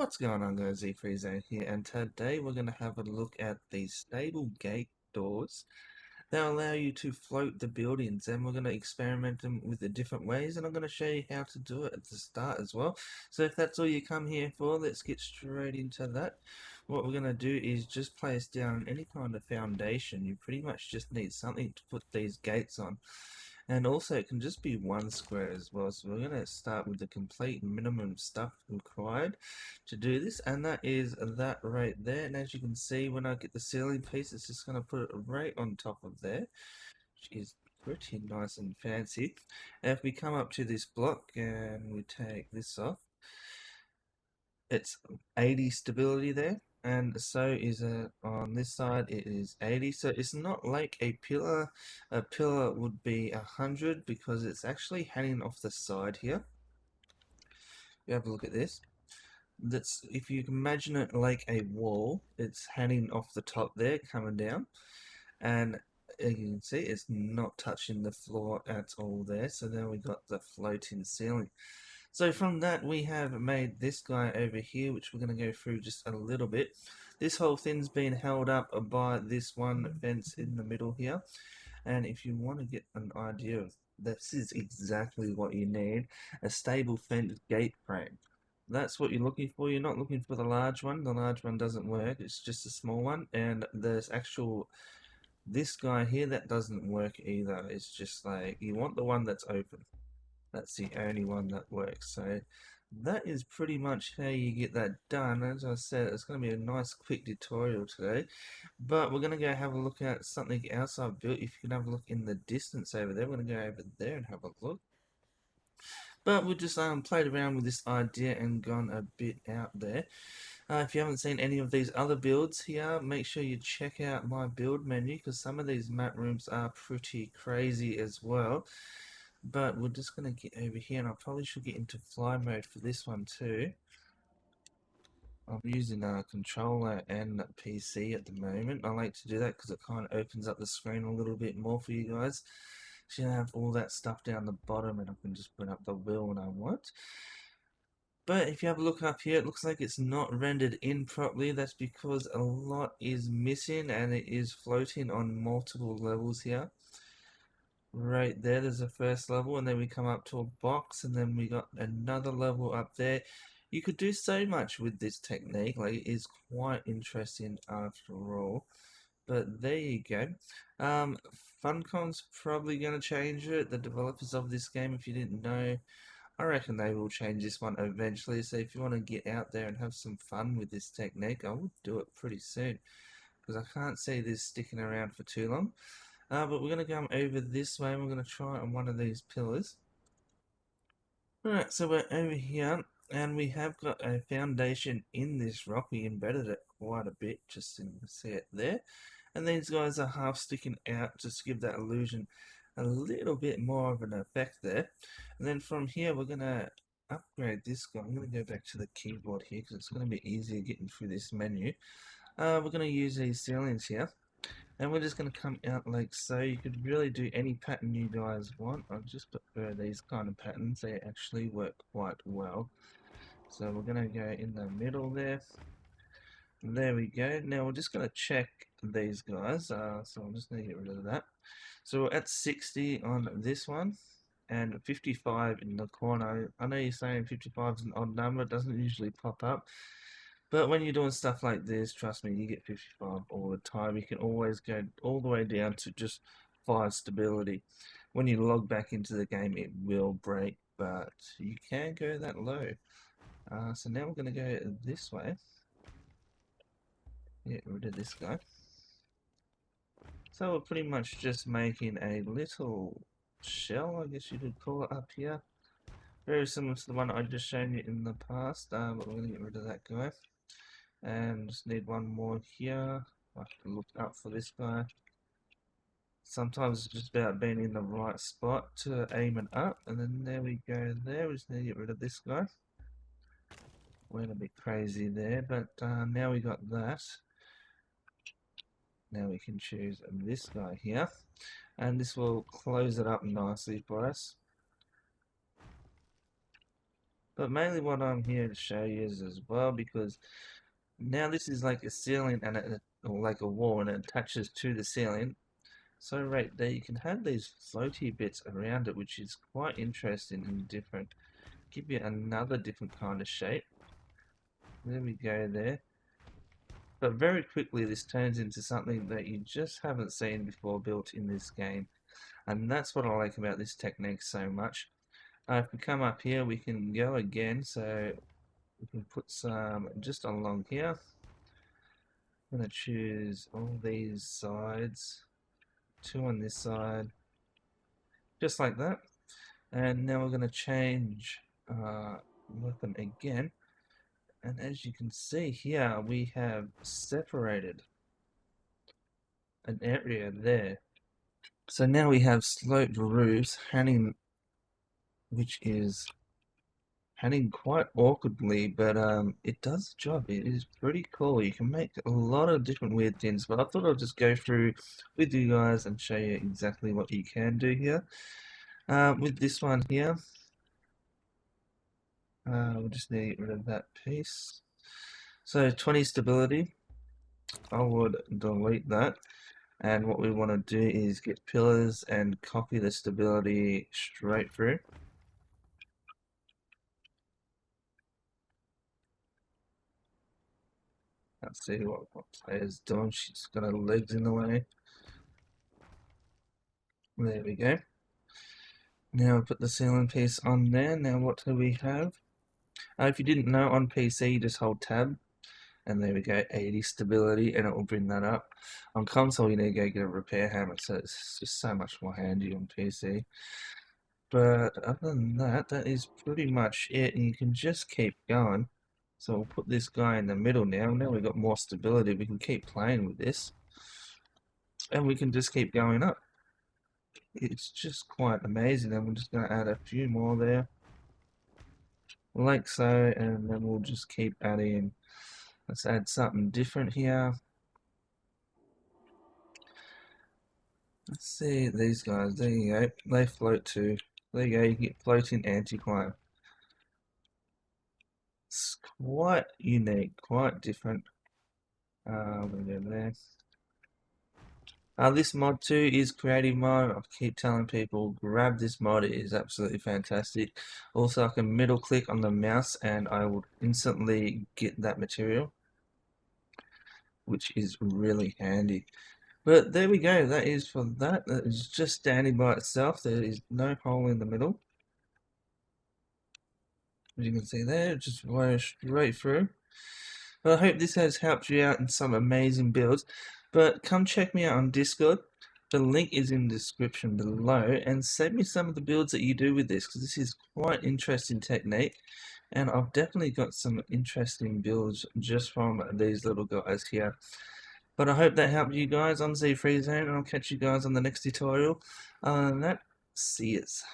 What's going on, guys? ZfreeZone here, and today we're going to have a look at these stable gate doors that allow you to float the buildings, and we're going to experiment them with the different ways, and I'm going to show you how to do it at the start as well. So if that's all you come here for, let's get straight into that. What we're going to do is just place down any kind of foundation. You pretty much just need something to put these gates on. And also it can just be one square as well. So we're going to start with the complete minimum stuff required to do this, and that is that right there. And as you can see, when I get the ceiling piece, it's just going to put it right on top of there, which is pretty nice and fancy. And if we come up to this block and we take this off, it's 80 stability there, and so is it on this side. It is 80, so it's not like a pillar. A pillar would be 100 because it's actually hanging off the side here. You have a look at this. That's, if you imagine it like a wall, it's hanging off the top there, coming down, and you can see it's not touching the floor at all there. So then we got the floating ceiling. So from that, we have made this guy over here, which we're going to go through just a little bit. This whole thing's been held up by this one fence in the middle here. And if you want to get an idea of this, is exactly what you need: a stable fence gate frame. That's what you're looking for. You're not looking for the large one. The large one doesn't work. It's just a small one. And there's actual, this guy here, that doesn't work either. It's just like, you want the one that's open. That's the only one that works. So that is pretty much how you get that done. As I said, it's going to be a nice quick tutorial today, but we're going to go have a look at something else I've built. If you can have a look in the distance over there, we're going to go over there and have a look. But we just played around with this idea and gone a bit out there. If you haven't seen any of these other builds here, make sure you check out my build menu, because some of these map rooms are pretty crazy as well. But we're just going to get over here, and I probably should get into fly mode for this one too. I'm using a controller and a PC at the moment. I like to do that because it kind of opens up the screen a little bit more for you guys. So you have all that stuff down the bottom, and I can just put up the wheel when I want. But if you have a look up here, it looks like it's not rendered in properly. That's because a lot is missing, and it is floating on multiple levels here. Right there's the first level, and then we come up to a box, and then we got another level up there. You could do so much with this technique. Like, it is quite interesting after all. But there you go. Funcom's probably going to change it. The developers of this game, if you didn't know, I reckon they will change this one eventually. So if you want to get out there and have some fun with this technique, I would do it pretty soon, because I can't see this sticking around for too long. But we're going to come over this way, and we're going to try on one of these pillars. Alright, so we're over here, and we have got a foundation in this rock. We embedded it quite a bit, just so you can see it there. And these guys are half sticking out, just to give that illusion a little bit more of an effect there. And then from here, we're going to upgrade this guy. I'm going to go back to the keyboard here, because it's going to be easier getting through this menu. We're going to use these ceilings here, and we're just going to come out like so. You could really do any pattern you guys want. I just prefer these kind of patterns. They actually work quite well. So we're going to go in the middle there. There we go. Now we're just going to check these guys. So I'm just going to get rid of that. So we're at 60 on this one, and 55 in the corner. I know you're saying 55 is an odd number. It doesn't usually pop up. But when you're doing stuff like this, trust me, you get 55 all the time. You can always go all the way down to just 5 stability. When you log back into the game, it will break, but you can go that low. So now we're going to go this way. Get rid of this guy. So we're pretty much just making a little shell, I guess you could call it, up here. Very similar to the one I just shown you in the past, but we're going to get rid of that guy. And just need one more here. I have to look up for this guy. Sometimes it's just about being in the right spot to aim it up. And then there we go there. We just need to get rid of this guy. Went a bit crazy there, but now we got that. Now we can choose this guy here, and this will close it up nicely for us. But mainly what I'm here to show you is as well, because now this is like a ceiling and or like a wall, and it attaches to the ceiling. So right there you can have these floaty bits around it, which is quite interesting and different. Give you another different kind of shape. There we go there. But very quickly this turns into something that you just haven't seen before built in this game. And that's what I like about this technique so much. If we come up here, we can go again, so we can put some just along here. I'm going to choose all these sides, 2 on this side, just like that. And now we're going to change weapon again. And as you can see here, we have separated an area there. So now we have sloped roofs which is hanging quite awkwardly, but it does the job. It is pretty cool. You can make a lot of different weird things, but I thought I'll just go through with you guys and show you exactly what you can do here. With this one here, we'll just need to get rid of that piece. So 20 stability, I would delete that. And what we want to do is get pillars and copy the stability straight through. Let's see what player's doing. She's got her legs in the way. There we go. Now put the ceiling piece on there. Now what do we have? If you didn't know, on PC you just hold tab, and there we go, 80 stability, and it will bring that up. On console you need to go get a repair hammer, so it's just so much more handy on PC. But other than that, that is pretty much it, and you can just keep going. So we'll put this guy in the middle now. Now we've got more stability. We can keep playing with this. And we can just keep going up. It's just quite amazing. And we're just going to add a few more there. Like so. And then we'll just keep adding. Let's add something different here. Let's see these guys. There you go. They float too. There you go. You get floating anti-climb. It's quite unique, quite different. We'll go there. This mod too is creative mode. I keep telling people, grab this mod, it is absolutely fantastic. Also, I can middle click on the mouse and I will instantly get that material, which is really handy. But there we go, that is for that. That is just standing by itself. There is no hole in the middle. As you can see there, just wire straight through. Well, I hope this has helped you out in some amazing builds. But come check me out on Discord. The link is in the description below, and send me some of the builds that you do with this, because this is quite interesting technique, and I've definitely got some interesting builds just from these little guys here. But I hope that helped you guys. I'm ZfreeZone, and I'll catch you guys on the next tutorial. Other than that, see yous.